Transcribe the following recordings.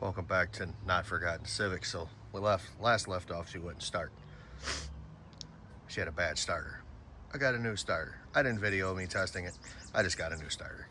Welcome back to Not Forgotten Civic. So we last left off, she wouldn't start. She had a bad starter. I got a new starter. I didn't video me testing it. I just got a new starter.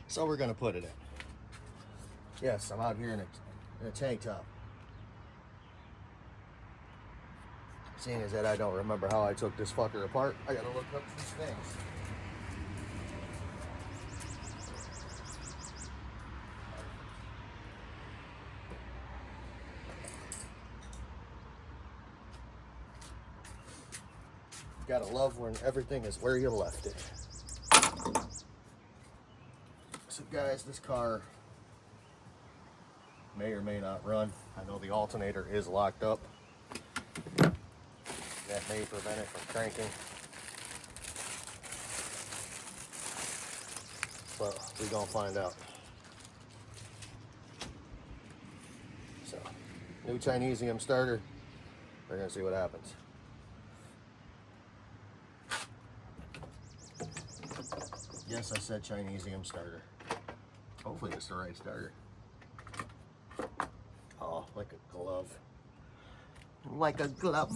So we're gonna put it in. Yes, I'm out here in a tank top. Seeing as that I don't remember how I took this fucker apart, I gotta look up these things. You gotta love when everything is where you left it. So guys, this car may or may not run. I know the alternator is locked up. That may prevent it from cranking. But we're gonna find out. So, new Chinesium starter. We're gonna see what happens. Yes, I said Chinesium starter. Hopefully it's the right starter. Oh, like a glove. Like a glove.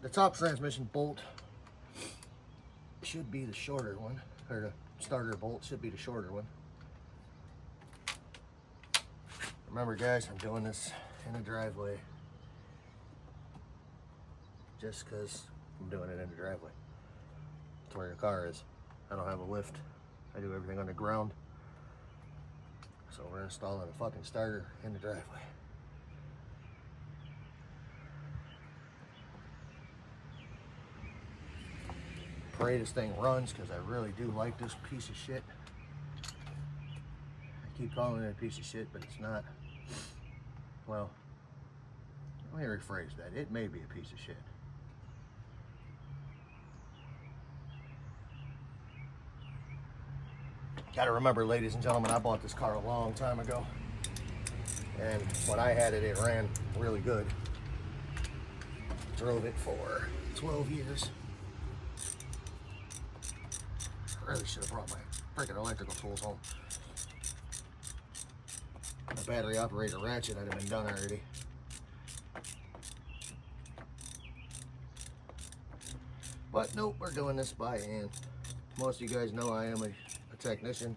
The top transmission bolt should be the shorter one, or the starter bolt should be the shorter one. Remember guys, I'm doing this in a driveway just because I'm doing it in the driveway. That's where your car is. I don't have a lift. I do everything underground. So we're installing a fucking starter in the driveway. Pray this thing runs because I really do like this piece of shit. I keep calling it a piece of shit, but it's not. Well, let me rephrase that. It may be a piece of shit. Gotta remember, ladies and gentlemen, I bought this car a long time ago. And when I had it, it ran really good. Drove it for 12 years. I really should have brought my freaking electrical tools home. The battery operated ratchet had been done already. But nope, we're doing this by hand. Most of you guys know I am a technician.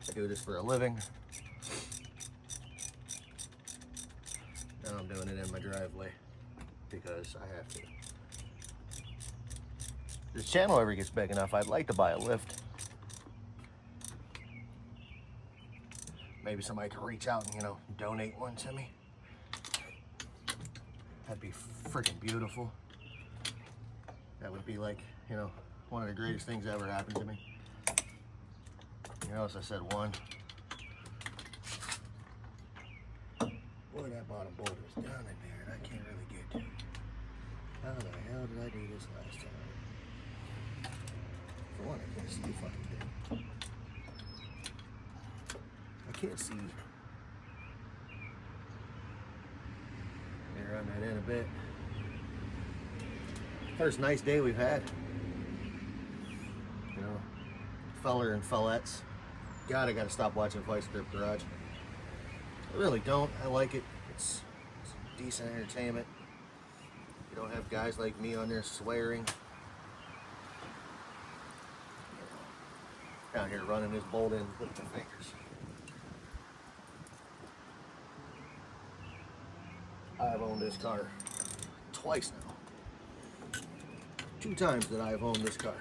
I do this for a living. Now I'm doing it in my driveway because I have to. If this channel ever gets big enough, I'd like to buy a lift. Maybe somebody could reach out and, you know, donate one to me. That'd be freaking beautiful. That would be like, you know, one of the greatest things that ever happened to me. You notice I said one. Boy, that bottom bolt is down in there and I can't really get to it. How the hell did I do this last time? For one, I can't see the fucking thing. I can't see. Maybe run that in a bit. First nice day we've had. You know, feller and fellettes. God, I gotta stop watching Vice Grip Garage. I really don't. I like it. It's decent entertainment. You don't have guys like me on there swearing. Down here running this bolt in with my fingers. I've owned this car twice now. 2 times that I've owned this car.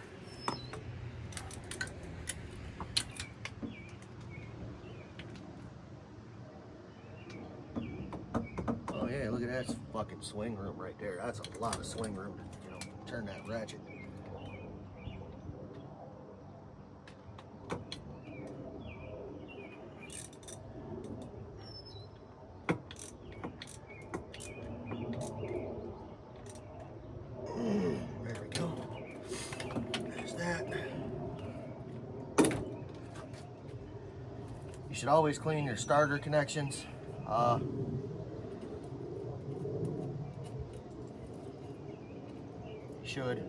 Oh yeah, look at that fucking swing room right there. That's a lot of swing room to, you know, turn that ratchet. There we go. There's that. You should always clean your starter connections. Should.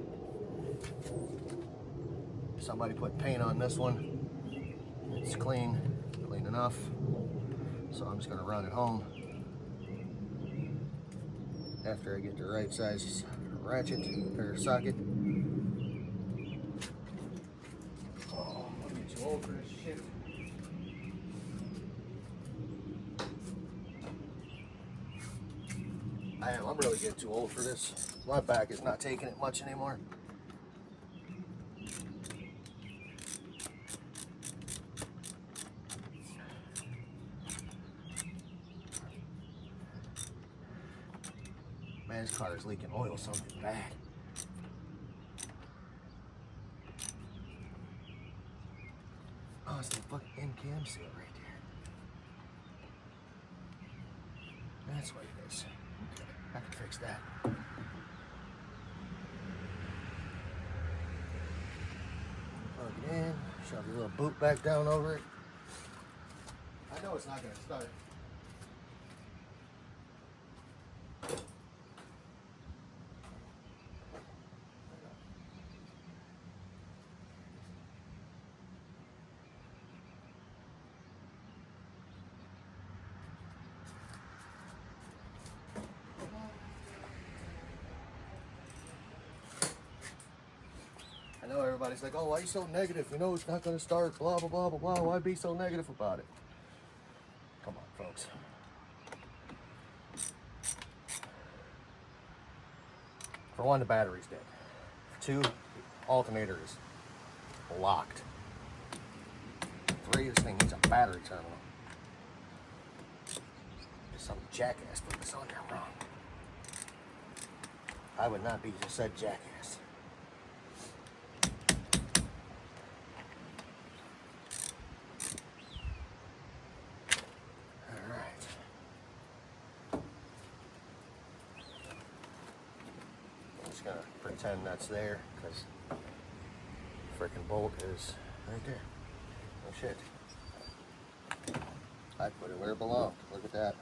Somebody put paint on this one. It's clean enough. So I'm just gonna run it home after I get the right size ratchet or socket. Oh, I'm getting too old for this shit. I'm really getting too old for this. My back is not taking it much anymore. Man, this car is leaking oil something bad. Oh, it's the fucking in-cam seal right there. That's what it is. Okay, I can fix that. Plug it in, shove your little boot back down over it. I know it's not going to start. I know everybody's like, oh, why are you so negative? You know it's not going to start, blah, blah, blah, blah, blah. Why be so negative about it? Come on, folks. For one, the battery's dead. For two, the alternator is locked. 3, this thing needs a battery terminal. Some jackass put this on there wrong. I would not be just said jackass. Alright. I'm just gonna pretend that's there because the freaking bolt is right there. Oh shit. I put it where it belonged. Look at that.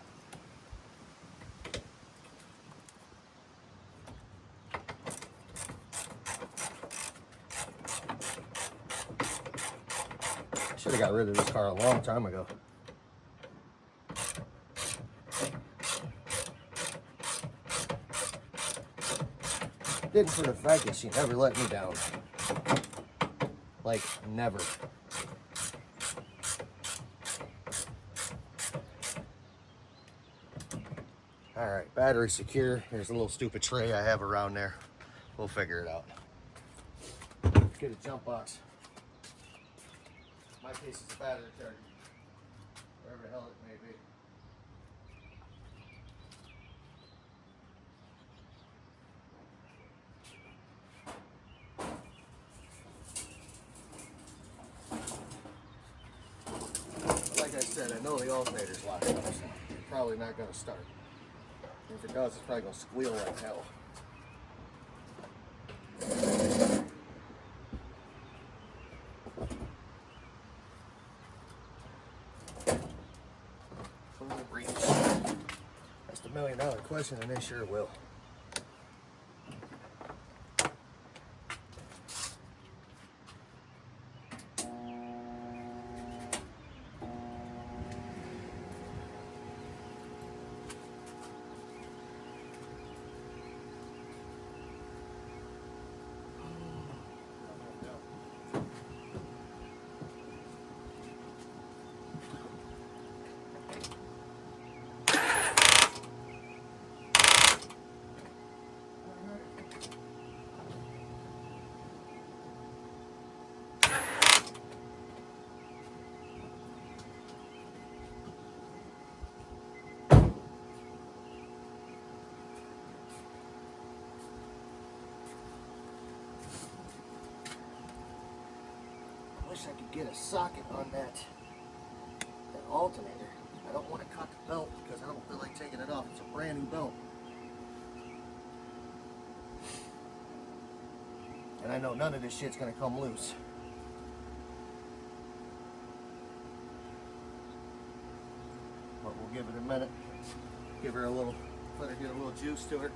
Should have got rid of this car a long time ago. Didn't for the fact that she never let me down. Like, never. Alright, battery secure. Here's a little stupid tray I have around there. We'll figure it out. Get a jump box. In my case, it's a battery charger. Wherever the hell it may be. Like I said, I know the alternator's locked up, so it's probably not going to start. If it does, it's probably going to squeal like hell. That's the $1 million question, and they sure will. Wish I could get a socket on that alternator. I don't want to cut the belt because I don't feel like taking it off. It's a brand new belt. And I know none of this shit's going to come loose. But we'll give it a minute. Give her a little, let her get a little juice to her.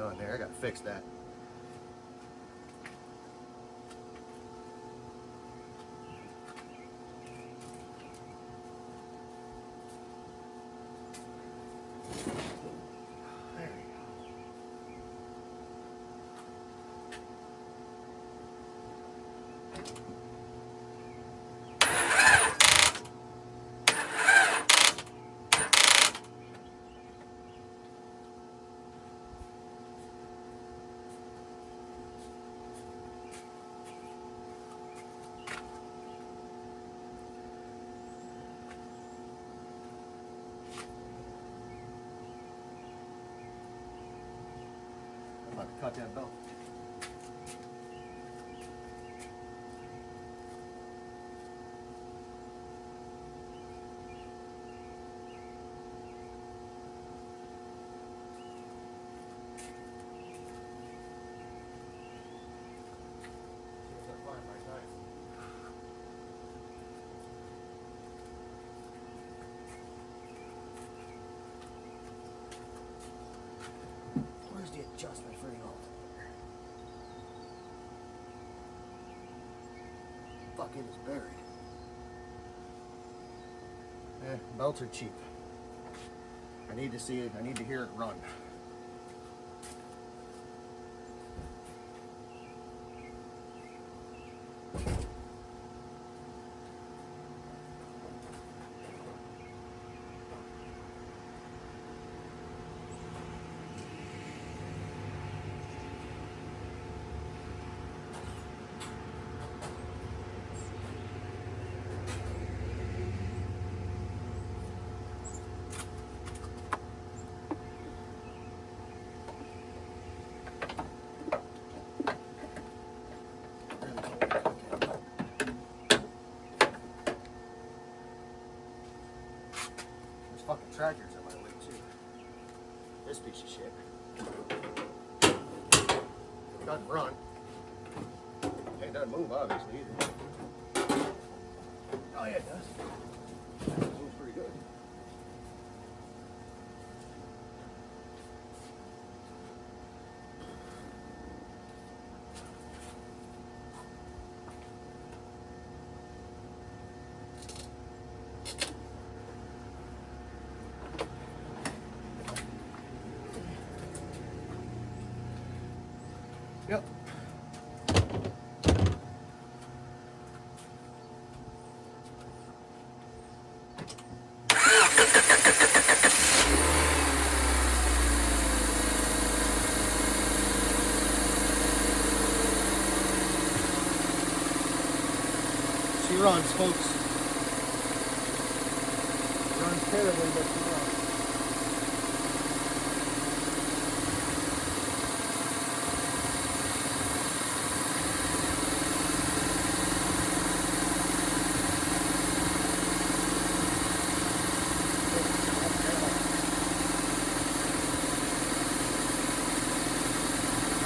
on there. I gotta fix that. There you go. I'm about to cut that belt. Where's the adjustment for the alternator? Fuck, it is buried. Belts are cheap. I need to see it. I need to hear it run. Fucking tractors in my way too. This piece of shit doesn't run. It doesn't move obviously either. Oh yeah, it does. It moves pretty good. Yep. She runs, folks. Runs terribly, but she runs.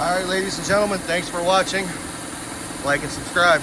All right, ladies and gentlemen, thanks for watching. Like and subscribe.